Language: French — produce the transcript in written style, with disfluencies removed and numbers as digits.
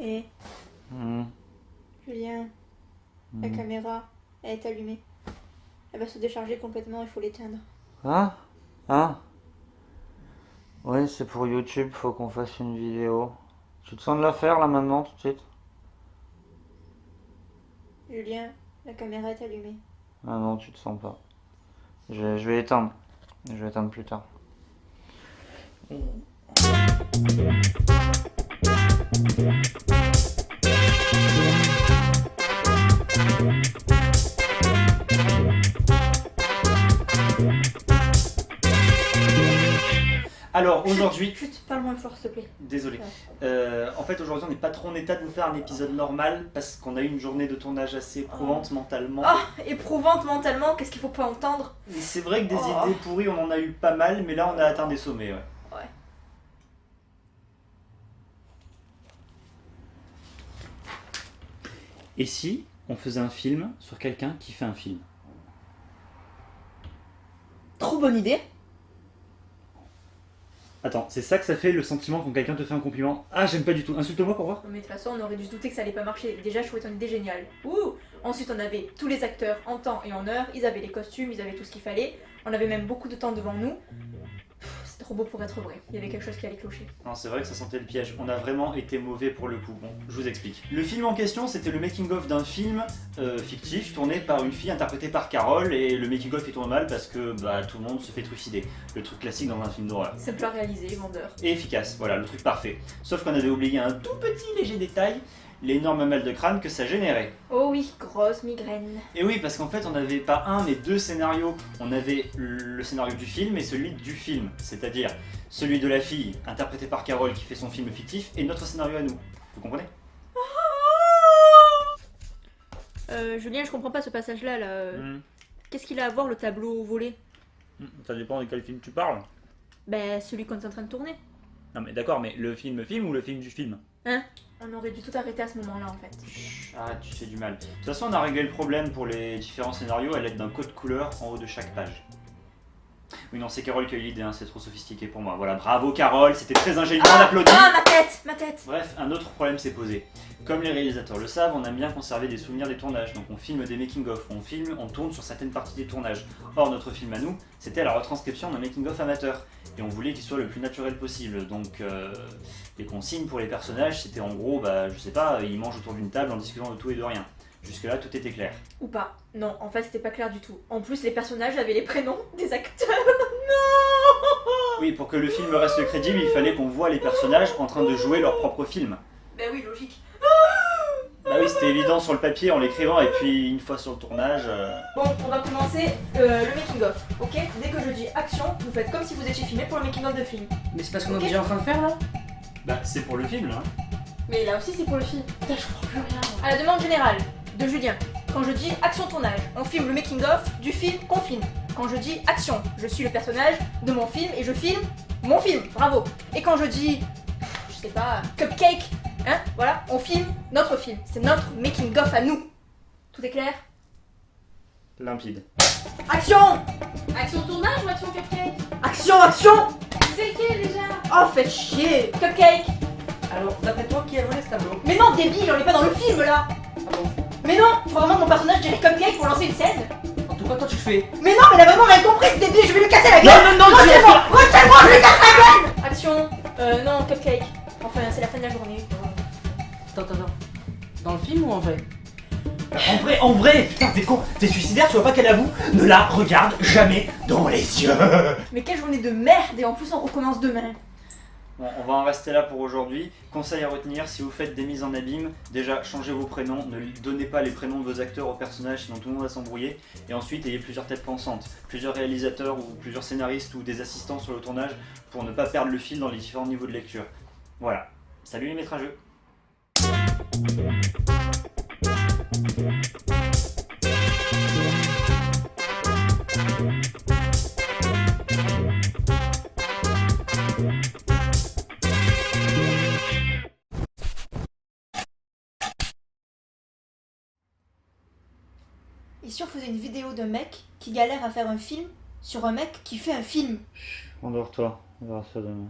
Et Hmm. Julien, la caméra, elle est allumée. Elle va se décharger complètement, il faut l'éteindre. Ah? Ah? Oui, c'est pour YouTube, faut qu'on fasse une vidéo. Tu te sens de la faire là maintenant, tout de suite? Julien, la caméra est allumée. Ah non, tu te sens pas. Je vais éteindre. Je vais éteindre plus tard. Alors aujourd'hui, Chut, parle moins fort s'il te plaît. désolé. Ouais. En fait aujourd'hui on n'est pas trop en état de vous faire un épisode normal parce qu'on a eu une journée de tournage assez éprouvante mentalement. Ah, éprouvante mentalement, qu'est-ce qu'il faut pas entendre? Et c'est vrai que des Oh. idées pourries on en a eu pas mal, mais là on a atteint des sommets. Ouais. Ouais. Et si on faisait un film sur quelqu'un qui fait un film? Trop bonne idée. Attends, c'est ça que ça fait le sentiment quand quelqu'un te fait un compliment? Ah, j'aime pas du tout. Insulte-moi pour voir. Mais de toute façon, on aurait dû se douter que ça allait pas marcher. Déjà, je trouvais ton idée géniale. Ouh. Ensuite, on avait tous les acteurs en temps et en heure. Ils avaient les costumes, ils avaient tout ce qu'il fallait. On avait même beaucoup de temps devant nous. C'était trop beau pour être vrai. Il y avait quelque chose qui allait clocher. Non, c'est vrai que ça sentait le piège. On a vraiment été mauvais pour le coup. Bon, je vous explique. Le film en question, c'était le making-of d'un film fictif tourné par une fille interprétée par Carole. Et le making-of est tourné mal parce que tout le monde se fait trucider. Le truc classique dans un film d'horreur. Simple à réaliser, vendeur. Et efficace, voilà, le truc parfait. Sauf qu'on avait oublié un tout petit léger détail, l'énorme mal de crâne que ça générait. Oh oui, grosse migraine. Et oui, parce qu'en fait, on n'avait pas un, mais deux scénarios. On avait le scénario du film et celui du film. C'est-à-dire celui de la fille, interprétée par Carole, qui fait son film fictif, et notre scénario à nous. Vous comprenez? Julien, je comprends pas ce passage-là. Là. Qu'est-ce qu'il a à voir le tableau volé? Ça dépend de quel film tu parles. Ben, celui qu'on est en train de tourner. Non mais d'accord, mais le film ou le film du film? Hein? On aurait dû tout arrêter à ce moment-là en fait. Chut, arrête, tu fais du mal. De toute façon, on a réglé le problème pour les différents scénarios à l'aide d'un code couleur en haut de chaque page. Oui, non, c'est Carole qui a eu l'idée, hein, c'est trop sophistiqué pour moi. Voilà, bravo Carole, c'était très ingénieux, on applaudit. Ah, ma tête! Ma tête! Bref, un autre problème s'est posé. Comme les réalisateurs le savent, on aime bien conserver des souvenirs des tournages, donc on filme des making-of, on tourne sur certaines parties des tournages. Or, notre film à nous, c'était la retranscription d'un making-of amateur, et on voulait qu'il soit le plus naturel possible. Donc, les consignes pour les personnages, c'était en gros, je sais pas, ils mangent autour d'une table en discutant de tout et de rien. Jusque-là, tout était clair. Ou pas. Non, en fait, c'était pas clair du tout. En plus, les personnages avaient les prénoms des acteurs. Oui, pour que le film reste crédible, il fallait qu'on voit les personnages en train de jouer leur propre film. Ben oui, logique. Bah oui, c'était évident sur le papier en l'écrivant, et puis une fois sur le tournage... Bon, on va commencer le making-of, ok? Dès que je dis action, vous faites comme si vous étiez filmé pour le making-of de film. Mais c'est pas ce qu'on Ok. est déjà en train de faire là? Bah, c'est pour le film, là. Mais là aussi, c'est pour le film. Putain, je comprends plus rien. À la demande générale de Julien, quand je dis action tournage, on filme le making-of du film qu'on filme. Quand je dis action, je suis le personnage de mon film et je filme mon film. Bravo. Et quand je dis, je sais pas, cupcake, hein, voilà, on filme notre film. C'est notre making-of à nous. Tout est clair? Limpide. Action! Action tournage ou action cupcake? Action, action! C'est lequel déjà? Oh, faites chier! Cupcake! Alors, d'après toi, qui a volé ce tableau? Mais non, débile, on est pas dans le film là! Ah bon? Mais non, faut vraiment que mon personnage dirait Cupcake pour lancer une scène! En tout cas, toi tu le fais. Mais non, mais il a vraiment rien compris ce débile, je vais lui casser la gueule! non, Retiens-moi! Retiens-moi, je lui casse la gueule! Action, non, Cupcake. Enfin, c'est la fin de la journée. Attends. Dans le film ou en vrai? En vrai, putain, t'es con, t'es suicidaire, tu vois pas qu'elle avoue? Ne la regarde jamais dans les yeux. Mais quelle journée de merde, et en plus on recommence demain. Bon, on va en rester là pour aujourd'hui. Conseil à retenir, si vous faites des mises en abîme, déjà changez vos prénoms, ne donnez pas les prénoms de vos acteurs aux personnages, sinon tout le monde va s'embrouiller. Et ensuite, ayez plusieurs têtes pensantes, plusieurs réalisateurs ou plusieurs scénaristes ou des assistants sur le tournage pour ne pas perdre le fil dans les différents niveaux de lecture. Voilà. Salut les maîtres à jeu. Et si on faisait une vidéo d'un mec qui galère à faire un film sur un mec qui fait un film? Endors-toi, on verra ça demain.